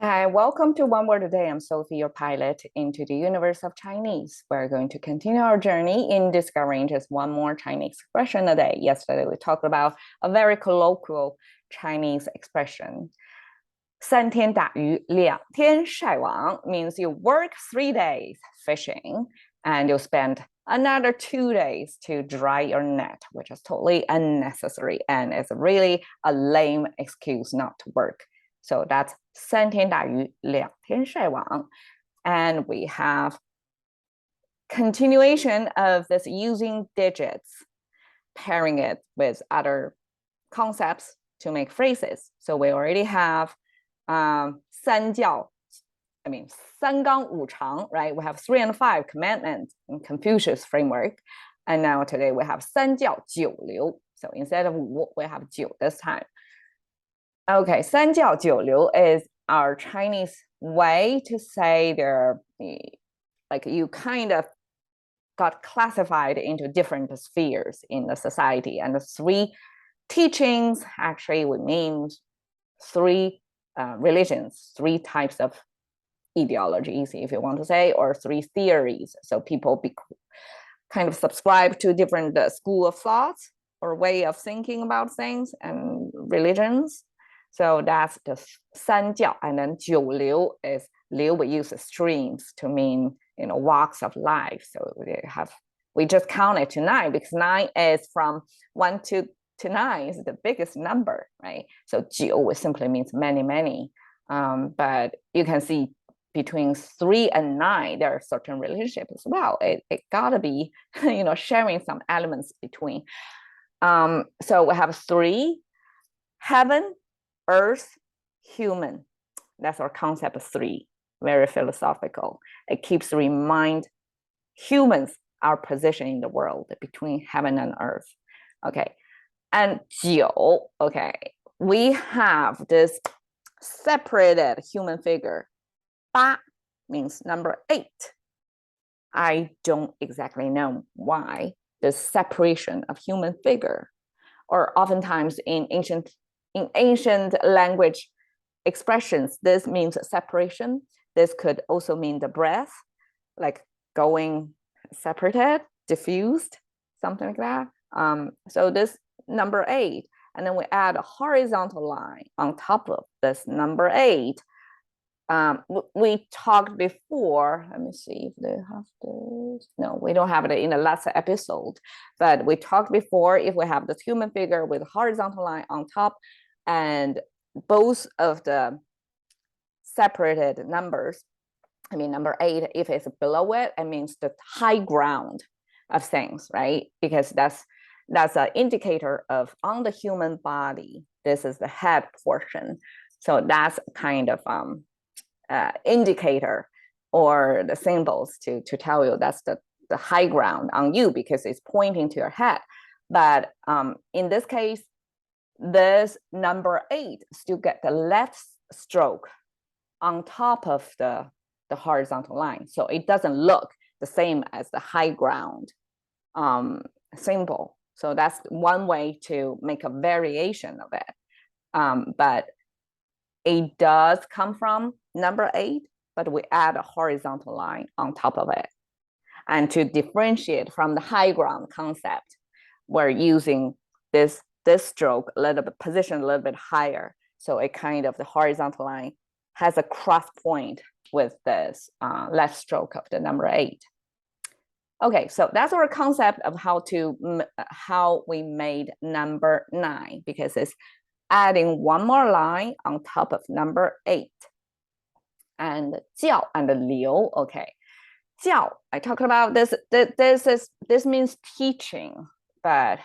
Hi, welcome to One Word a Day. I'm Sophie, your pilot into the universe of Chinese. We're going to continue our journey in discovering just one more Chinese expression a day. Yesterday, we talked about a very colloquial Chinese expression. 三天打鱼两天晒网 means you work 3 days fishing and you spend another 2 days to dry your net, which is totally unnecessary and it's really a lame excuse not to work. So that's 三天打鱼两天晒网. And we have continuation of this using digits, pairing it with other concepts to make phrases. So we already have 三教, I mean 三纲五常, right? We have 3 and 5 commandments in Confucius framework. And now today we have 三教九流. So instead of 五, we have 九 this time. Okay, 三教九流 is our Chinese way to say they're like you kind of got classified into different spheres in the society. And the 3 teachings actually would mean 3 religions, 3 types of ideologies, if you want to say, or 3 theories. So people kind of subscribe to different school of thoughts or way of thinking about things and religions. So that's the 三教, and then 九流 is 流 we use streams to mean walks of life. So we just counted to 9 because 9 is from 1 to 9 is the biggest number, right? So 九 simply means many. But you can see between 3 and 9 there are certain relationships as well. It gotta be sharing some elements between. So we have 3: heaven, earth, human. That's our concept of 3. Very philosophical. It keeps remind humans our position in the world between heaven and earth. Okay. And 九, okay, we have this separated human figure. 八 means number 8. I don't exactly know why the separation of human figure, or oftentimes in ancient language expressions, this means separation. This could also mean the breath, like going separated, diffused, something like that. So this number 8, and then we add a horizontal line on top of this number 8. We talked before, let me see if they have this. No, we don't have it in the last episode, but we talked before if we have this human figure with a horizontal line on top and both of the separated numbers, I mean number 8, if it's below it, it means the high ground of things, right? Because that's an indicator of on the human body, this is the head portion. So that's kind of indicator or the symbols to tell you that's the high ground on you because it's pointing to your head. But in this case, this number 8 still get the left stroke on top of the horizontal line. So it doesn't look the same as the high ground symbol. So that's one way to make a variation of it. But it does come from number 8, but we add a horizontal line on top of it. And to differentiate from the high ground concept, we're using this stroke a little bit, positioned a little bit higher. So it kind of, the horizontal line has a cross point with this left stroke of the number 8. Okay, so that's our concept of how we made number 9, because it's adding one more line on top of number 8. And 教 and 流, okay. 教, I talked about this. This means teaching, but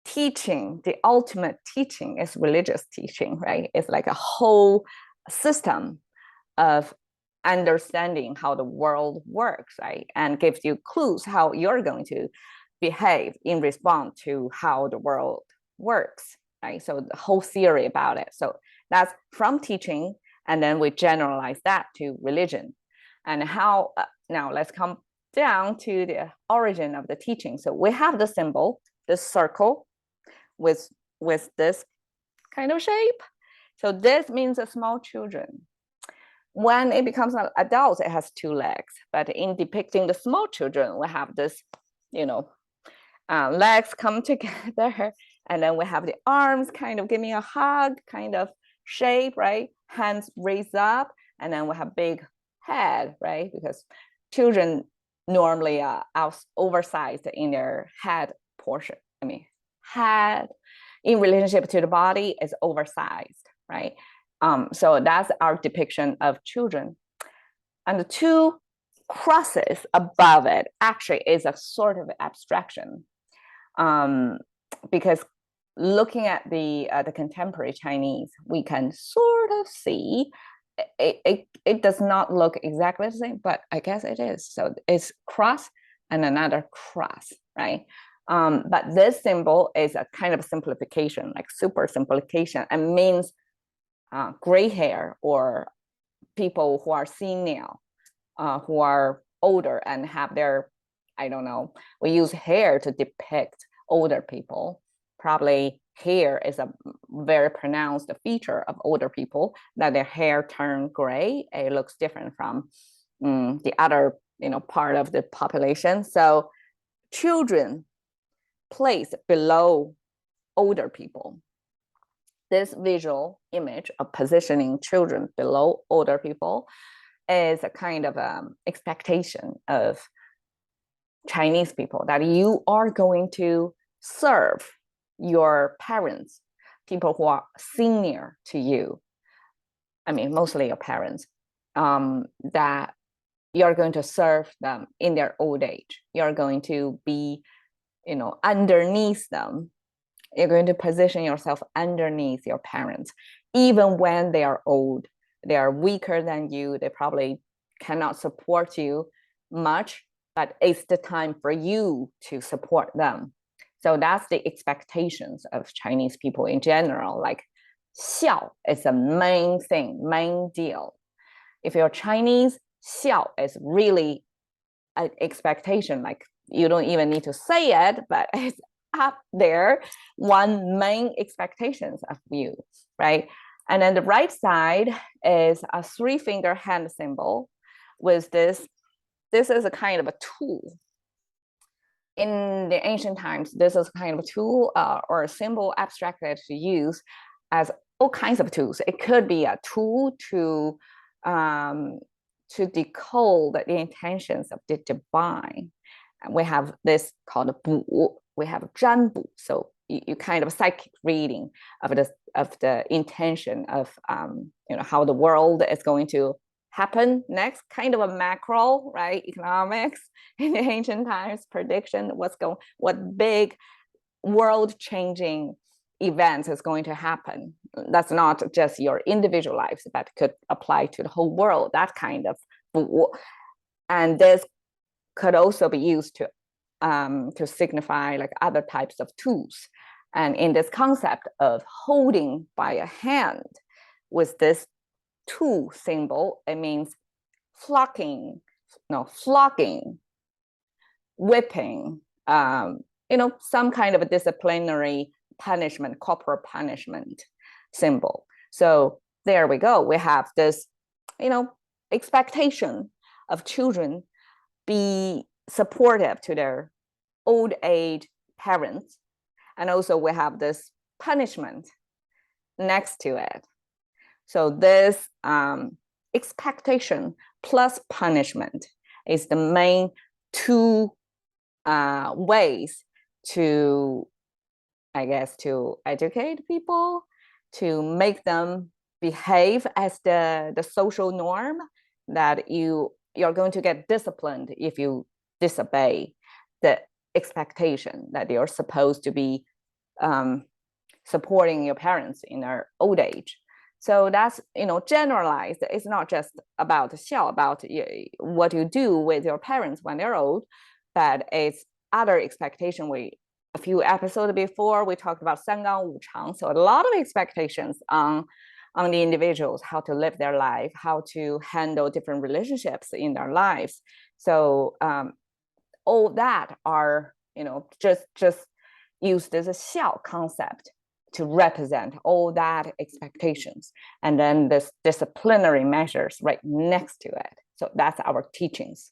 teaching, the ultimate teaching is religious teaching, right? It's like a whole system of understanding how the world works, right? And gives you clues how you're going to behave in response to how the world works, right? So the whole theory about it. So that's from teaching, and then we generalize that to religion. And how, now let's come down to the origin of the teaching. So we have the symbol, this circle with this kind of shape. So this means small children. When it becomes an adult, it has two legs. But in depicting the small children, we have this, legs come together, and then we have the arms kind of giving a hug kind of shape, right? Hands raised up, and then we have big head, right? Because children normally are oversized in their head portion. Head in relationship to the body is oversized, right? So that's our depiction of children. And the two crosses above it actually is a sort of abstraction, because looking at the contemporary Chinese, we can sort of see it does not look exactly the same, but I guess it is. So it's cross and another cross, right? But this symbol is a kind of simplification, like super simplification, and means gray hair or people who are senile, who are older and have their, I don't know, we use hair to depict older people. Probably hair is a very pronounced feature of older people, that their hair turn gray. It looks different from the other, part of the population. So children placed below older people. This visual image of positioning children below older people is a kind of expectation of Chinese people, that you are going to serve your parents, people who are senior to you. Mostly your parents, that you're going to serve them in their old age. You're going to be, underneath them. You're going to position yourself underneath your parents, even when they are old. They are weaker than you. They probably cannot support you much, but it's the time for you to support them. So that's the expectations of Chinese people in general. Like, xiao is the main thing, main deal. If you're Chinese, xiao is really an expectation. Like, you don't even need to say it, but it's up there, one main expectations of you, right? And then the right side is a 3-finger hand symbol with this. This is a kind of a tool. In the ancient times, this is kind of a tool or a symbol abstracted to use as all kinds of tools. It could be a tool to decode the intentions of the divine. And we have this called bu. We have zhan bu. So you kind of psychic reading of the intention of how the world is going to happen next, kind of a macro, right? Economics in the ancient times, prediction, what big world-changing events is going to happen. That's not just your individual lives, but could apply to the whole world, that kind of. And this could also be used to signify like other types of tools. And in this concept of holding by a hand with this tool symbol, it means flogging, whipping, some kind of a disciplinary punishment, corporal punishment symbol. So there we go. We have this, expectation of children be supportive to their old age parents. And also we have this punishment next to it. So this expectation plus punishment is the main two ways to, I guess, to educate people, to make them behave as the social norm, that you're going to get disciplined if you disobey the expectation that you're supposed to be supporting your parents in their old age. So that's, generalized. It's not just about what you do with your parents when they're old, but it's other expectation. A few episodes before, we talked about 三纲五常. So a lot of expectations on the individuals, how to live their life, how to handle different relationships in their lives. So all that are, just used as a xiao concept to represent all that expectations. And then this disciplinary measures right next to it. So that's our teachings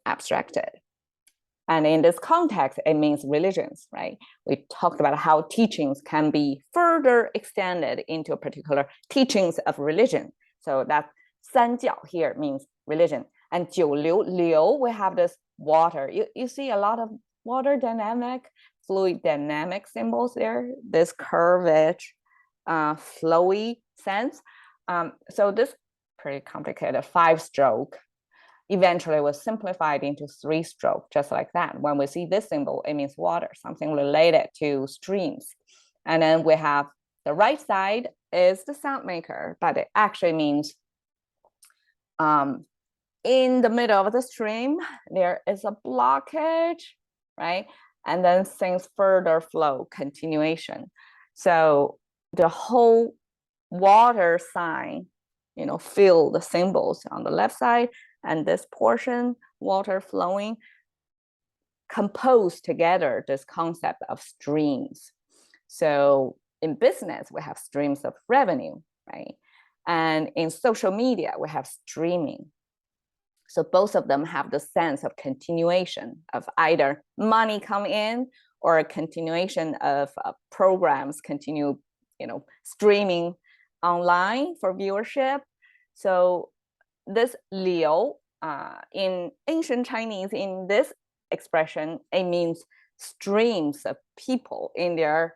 abstracted. And in this context, it means religions, right? We talked about how teachings can be further extended into a particular teachings of religion. So that 三教 here means religion. And 九流, liu, we have this water. You see a lot of water dynamic, fluid dynamic symbols there, this curvage, flowy sense. So this pretty complicated 5-stroke eventually was simplified into 3-stroke, just like that. When we see this symbol, it means water, something related to streams. And then we have the right side is the sound maker, but it actually means in the middle of the stream, there is a blockage, right? And then things further flow, continuation. So the whole water sign, fill the symbols on the left side, and this portion, water flowing, compose together this concept of streams. So in business, we have streams of revenue, right? And in social media, we have streaming. So both of them have the sense of continuation of either money come in or a continuation of programs continue, streaming online for viewership. So this liu in ancient Chinese, in this expression, it means streams of people in their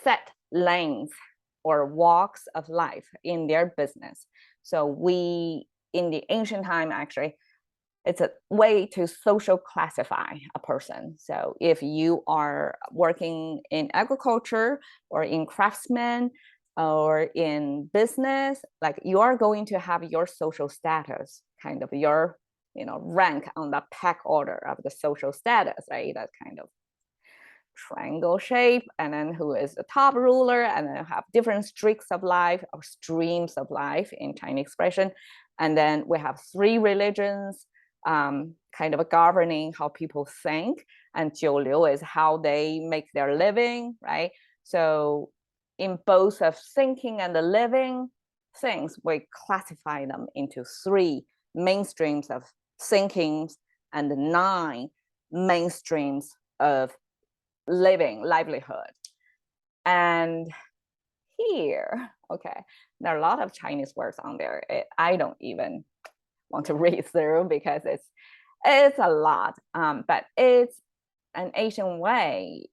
set lanes or walks of life in their business. So we, in the ancient time, actually, it's a way to social classify a person. So if you are working in agriculture or in craftsmen or in business, like you are going to have your social status, kind of your, rank on the pecking order of the social status, right? That kind of triangle shape, and then who is the top ruler, and then have different streaks of life or streams of life in Chinese expression. And then we have 3 religions kind of governing how people think, and 九流 is how they make their living, right? So in both of thinking and the living things, we classify them into 3 mainstreams of thinkings and 9 mainstreams of livelihood. And here, okay, there are a lot of Chinese words on there. I don't even want to read through because it's a lot, but it's an Asian way.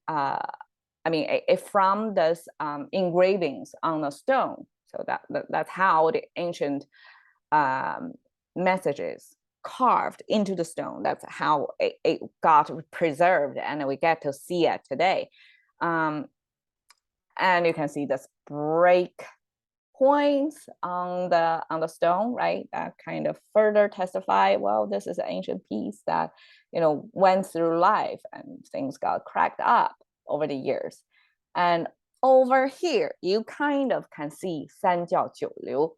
From those engravings on the stone. So that's how the ancient messages carved into the stone. That's how it got preserved, and we get to see it today. And you can see this break points on the stone, right? That kind of further testify, well, this is an ancient piece that went through life and things got cracked up over the years. And over here, you kind of can see 三教九流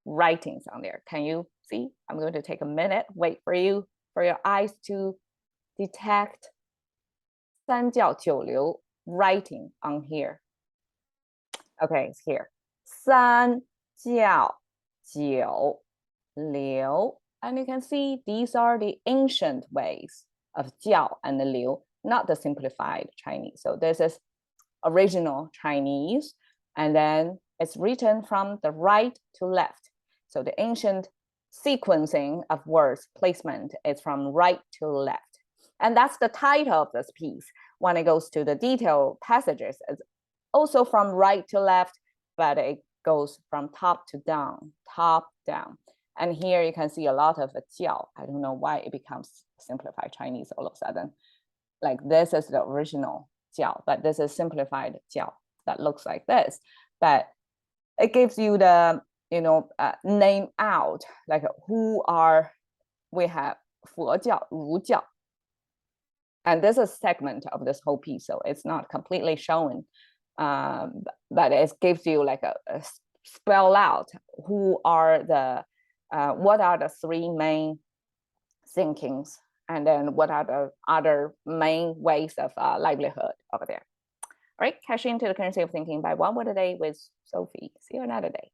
writings on there. Can you see? I'm going to take a minute, wait for your eyes to detect 三教九流 writing on here. Okay, it's here. 三教九流. And you can see these are the ancient ways of 教 and the 流, not the simplified Chinese. So this is original Chinese, and then it's written from the right to left. So the ancient sequencing of words placement is from right to left. And that's the title of this piece. When it goes to the detailed passages, it's also from right to left, but it goes from top to down, top down. And here you can see a lot of 教. I don't know why it becomes simplified Chinese all of a sudden. Like this is the original 教, but this is simplified 教that looks like this. But it gives you the name out, like we have 佛教, 儒教. And this is a segment of this whole piece, so it's not completely shown, but it gives you like a spell out what are the 3 main thinkings, and then what are the other main ways of livelihood over there. All right, cash into the currency of thinking by one word a day with Sophie. See you another day.